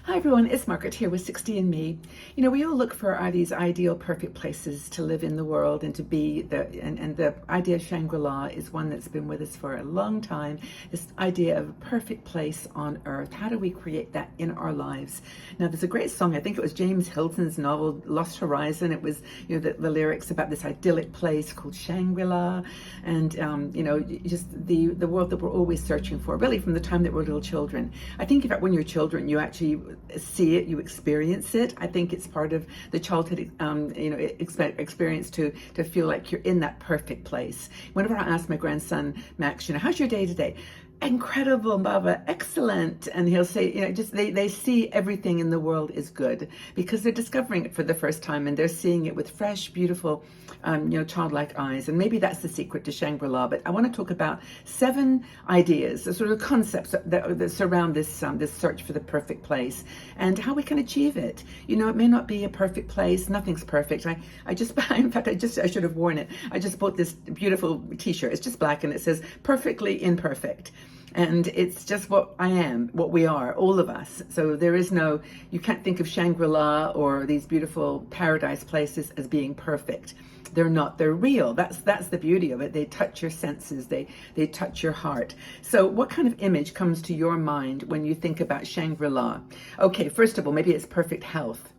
Hi everyone, it's Margaret here with 60 and Me. You know, we all look for these ideal, perfect places to live in the world and to be. And the idea of Shangri-La is one that's been with us for a long time. This idea of a perfect place on earth. How do we create that in our lives? Now, there's a great song. I think it was James Hilton's novel Lost Horizon. It was, the lyrics about this idyllic place called Shangri-La, and just the world that we're always searching for, really from the time that we're little children. I think in fact when you're children, you actually see it, you experience it. I think it's part of the childhood, experience to feel like you're in that perfect place. Whenever I ask my grandson Max, how's your day today? Incredible, Baba, excellent. And he'll say, just they see everything in the world is good because they're discovering it for the first time and they're seeing it with fresh, beautiful, childlike eyes. And maybe that's the secret to Shangri-La. But I want to talk about 7 ideas, sort of concepts that surround this search for the perfect place and how we can achieve it. It may not be a perfect place. Nothing's perfect. I should have worn it. I just bought this beautiful t-shirt. It's just black and it says perfectly imperfect. And it's just what I am, what we are, all of us. So you can't think of Shangri-La or these beautiful paradise places as being perfect. They're not, they're real. That's the beauty of it. They touch your senses, they touch your heart. So what kind of image comes to your mind when you think about Shangri-La? Okay, first of all, maybe it's perfect health.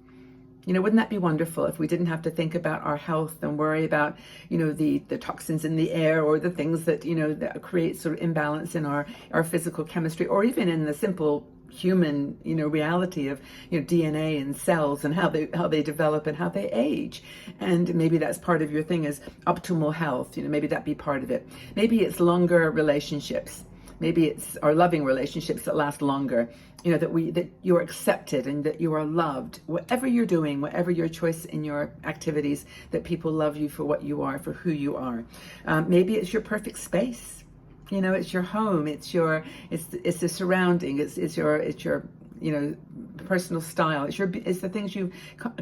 Wouldn't that be wonderful if we didn't have to think about our health and worry about, the toxins in the air or the things that, that create sort of imbalance in our physical chemistry, or even in the simple human, reality of, DNA and cells and how they develop and how they age. And maybe that's part of your thing is optimal health. Maybe that be part of it. Maybe it's longer relationships. Maybe it's our loving relationships that last longer, that you're accepted and that you are loved. Whatever you're doing, whatever your choice in your activities, that people love you for what you are, for who you are. Maybe it's your perfect space. It's your home. It's the surrounding. It's your personal style. It's the things you've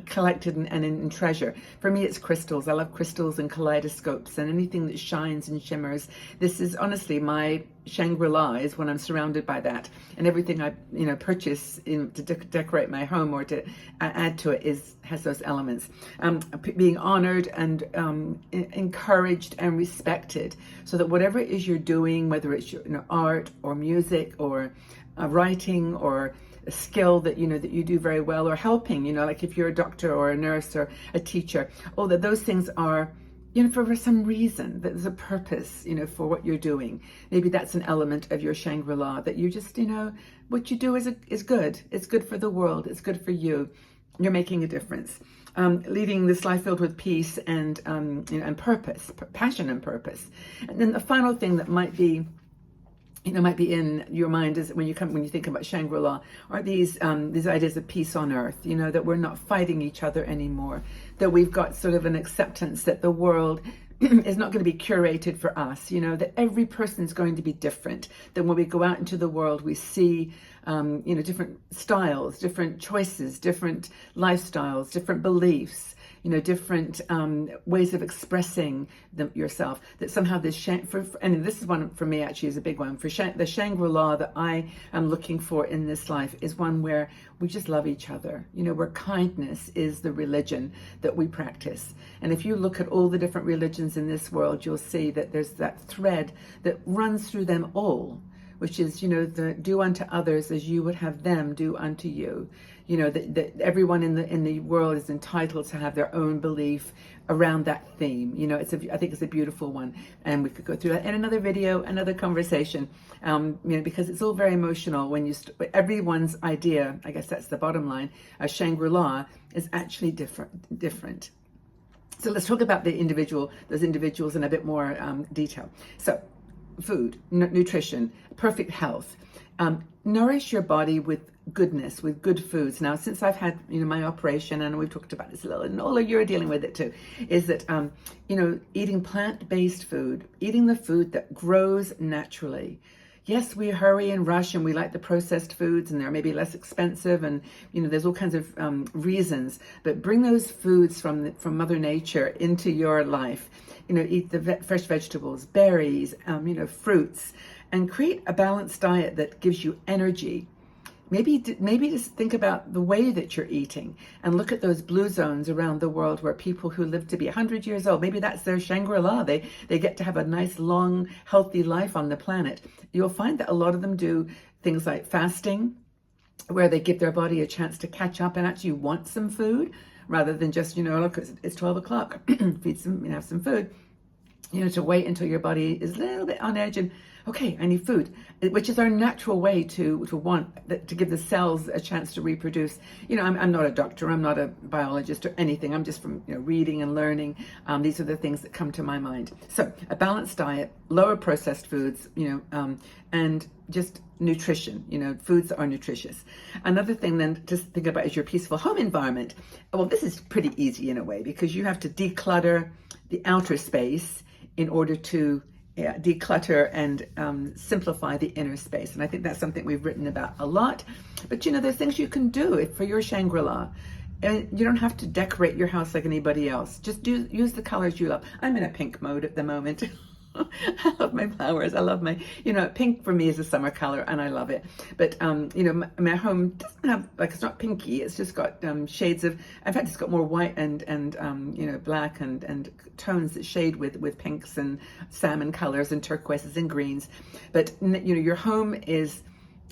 collected and treasure. For me, it's crystals. I love crystals and kaleidoscopes and anything that shines and shimmers. This is honestly my Shangri-La, is when I'm surrounded by that, and everything I purchase to decorate my home or to add to it has those elements. Being honored and encouraged and respected, so that whatever it is you're doing, whether it's your art or music or writing or a skill that that you do very well, or helping, like if you're a doctor or a nurse or a teacher, that those things are for some reason, that there's a purpose, for what you're doing. Maybe that's an element of your Shangri-La, that you just, what you do is good. It's good for the world. It's good for you. You're making a difference. Leading this life filled with peace and purpose, passion and purpose. And then the final thing that might be in your mind is when you think about Shangri-La, are these ideas of peace on earth, that we're not fighting each other anymore, that we've got sort of an acceptance that the world is not going to be curated for us, that every person is going to be different, that when we go out into the world, we see, different styles, different choices, different lifestyles, different beliefs, different ways of expressing yourself, that somehow and this is one for me actually is a big one, the Shangri-La that I am looking for in this life is one where we just love each other, where kindness is the religion that we practice. And if you look at all the different religions in this world, you'll see that there's that thread that runs through them all, which is, the do unto others as you would have them do unto you. That everyone in the world is entitled to have their own belief around that theme. I think it's a beautiful one, and we could go through that in another video, another conversation. Because it's all very emotional when everyone's idea, I guess that's the bottom line, a Shangri-La is actually different. So let's talk about those individuals in a bit more detail. So, food, nutrition, perfect health. Nourish your body with goodness, with good foods. Now, since I've had, my operation, and we've talked about this a little, and Ola, you're dealing with it too, is that, eating plant-based food, eating the food that grows naturally. Yes, we hurry and rush and we like the processed foods and they're maybe less expensive and, there's all kinds of reasons, but bring those foods from Mother Nature into your life. Eat the fresh vegetables, berries, fruits, and create a balanced diet that gives you energy, maybe just think about the way that you're eating and look at those blue zones around the world where people who live to be 100 years old, maybe that's their Shangri-La. They get to have a nice, long, healthy life on the planet. You'll find that a lot of them do things like fasting, where they give their body a chance to catch up and actually want some food rather than just, look, it's 12 o'clock, feed some, have some food. To wait until your body is a little bit on edge and, okay, I need food, which is our natural way to want, to give the cells a chance to reproduce. I'm not a doctor, I'm not a biologist or anything. I'm just from, reading and learning. These are the things that come to my mind. So a balanced diet, lower processed foods, and just nutrition, foods that are nutritious. Another thing then to think about is your peaceful home environment. Well, this is pretty easy in a way because you have to declutter the outer space in order to declutter and simplify the inner space. And I think that's something we've written about a lot. But there's things you can do for your Shangri-La. And you don't have to decorate your house like anybody else. Just use the colors you love. I'm in a pink mode at the moment. I love my flowers. I love my, pink for me is a summer color and I love it. But, my home doesn't have, it's not pinky. It's just got shades of, in fact, it's got more white and black and tones that shade with pinks and salmon colors and turquoises and greens. But, your home is,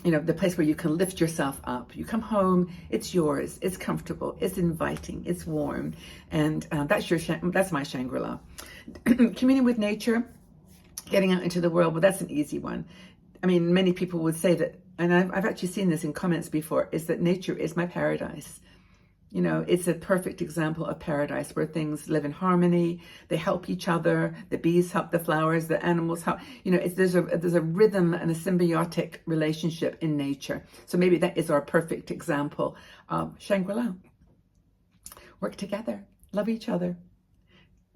the place where you can lift yourself up. You come home, it's yours, it's comfortable, it's inviting, it's warm. And that's my Shangri-La. Communing with nature. Getting out into the world, well, that's an easy one. I mean, many people would say that, and I've actually seen this in comments before, is that nature is my paradise. It's a perfect example of paradise where things live in harmony, they help each other, the bees help the flowers, the animals help, there's a rhythm and a symbiotic relationship in nature. So maybe that is our perfect example of Shangri-La. Work together, love each other.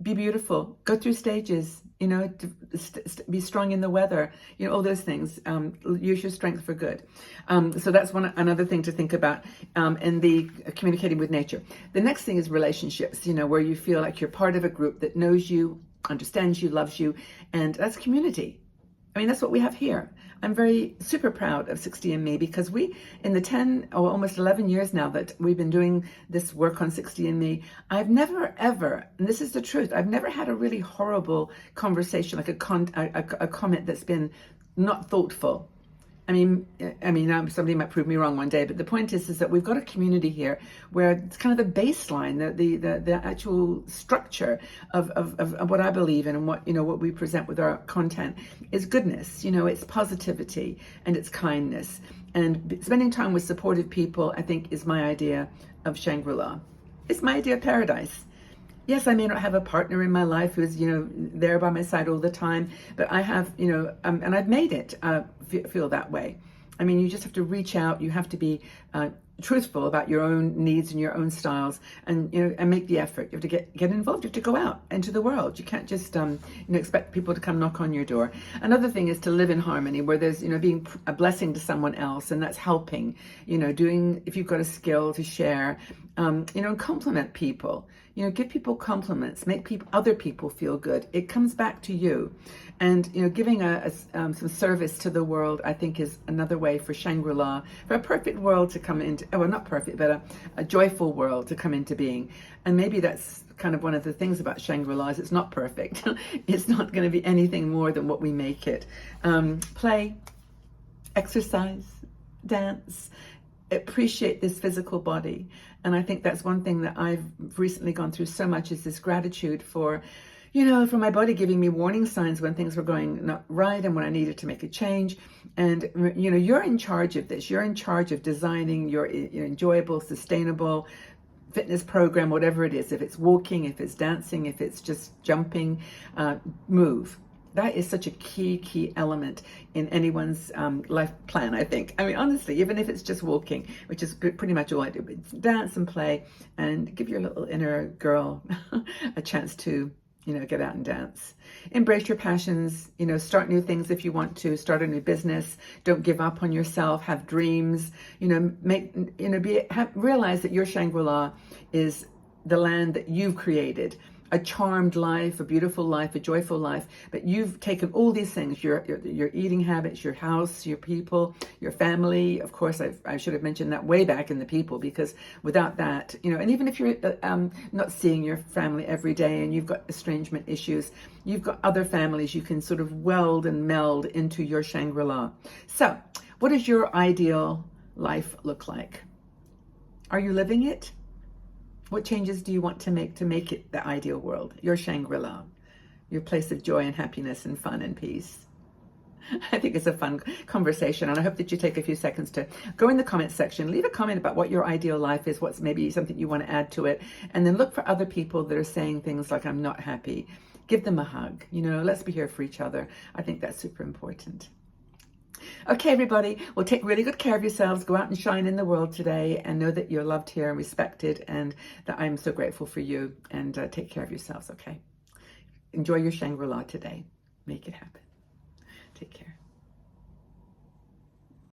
Be beautiful, go through stages, be strong in the weather, all those things. Use your strength for good. So that's another thing to think about in the communicating with nature. The next thing is relationships, where you feel like you're part of a group that knows you, understands you, loves you, and that's community. I mean, that's what we have here. I'm super proud of 60andMe because we, in the 10 or almost 11 years now that we've been doing this work on 60andMe, I've never ever, and this is the truth, I've never had a really horrible conversation, like a comment that's been not thoughtful. I mean, somebody might prove me wrong one day, but the point is that we've got a community here where it's kind of the baseline, the actual structure of what I believe in and what we present with our content is goodness. It's positivity and it's kindness, and spending time with supportive people, I think, is my idea of Shangri-La. It's my idea of paradise. Yes, I may not have a partner in my life who's, there by my side all the time, but I have, and I've made it feel that way. I mean, you just have to reach out. You have to be truthful about your own needs and your own styles, and and make the effort. You have to get involved. You have to go out into the world. You can't just expect people to come knock on your door. Another thing is to live in harmony, where there's being a blessing to someone else, and that's helping. Doing, if you've got a skill to share, and compliment people. Give people compliments, make other people feel good. It comes back to you. And, giving some service to the world, I think, is another way for Shangri-La, for a perfect world to come into, well, not perfect, but a joyful world to come into being. And maybe that's kind of one of the things about Shangri-La is it's not perfect. It's not going to be anything more than what we make it. Play, exercise, dance, appreciate this physical body. And I think that's one thing that I've recently gone through so much is this gratitude for, for my body giving me warning signs when things were going not right and when I needed to make a change. And, you're in charge of this. You're in charge of designing your enjoyable, sustainable fitness program, whatever it is. If it's walking, if it's dancing, if it's just jumping, move. That is such a key element in anyone's life plan, I think. I mean, honestly, even if it's just walking, which is pretty much all I do, but dance and play and give your little inner girl a chance to, get out and dance. Embrace your passions, start new things if you want to, start a new business. Don't give up on yourself, have dreams, realize that your Shangri-La is the land that you've created. a charmed life, a beautiful life, a joyful life, but you've taken all these things, your eating habits, your house, your people, your family. Of course, I should have mentioned that way back in the people, because without that, and even if you're not seeing your family every day and you've got estrangement issues, you've got other families you can sort of weld and meld into your Shangri-La. So what does your ideal life look like? Are you living it? What changes do you want to make it the ideal world, your Shangri-La, your place of joy and happiness and fun and peace? I think it's a fun conversation, and I hope that you take a few seconds to go in the comment section, leave a comment about what your ideal life is, what's maybe something you want to add to it, and then look for other people that are saying things like, I'm not happy. Give them a hug. Let's be here for each other. I think that's super important. Okay, everybody, well, take really good care of yourselves. Go out and shine in the world today, and know that you're loved here and respected, and that I'm so grateful for you. And take care of yourselves, okay? Enjoy your Shangri-La today. Make it happen. Take care.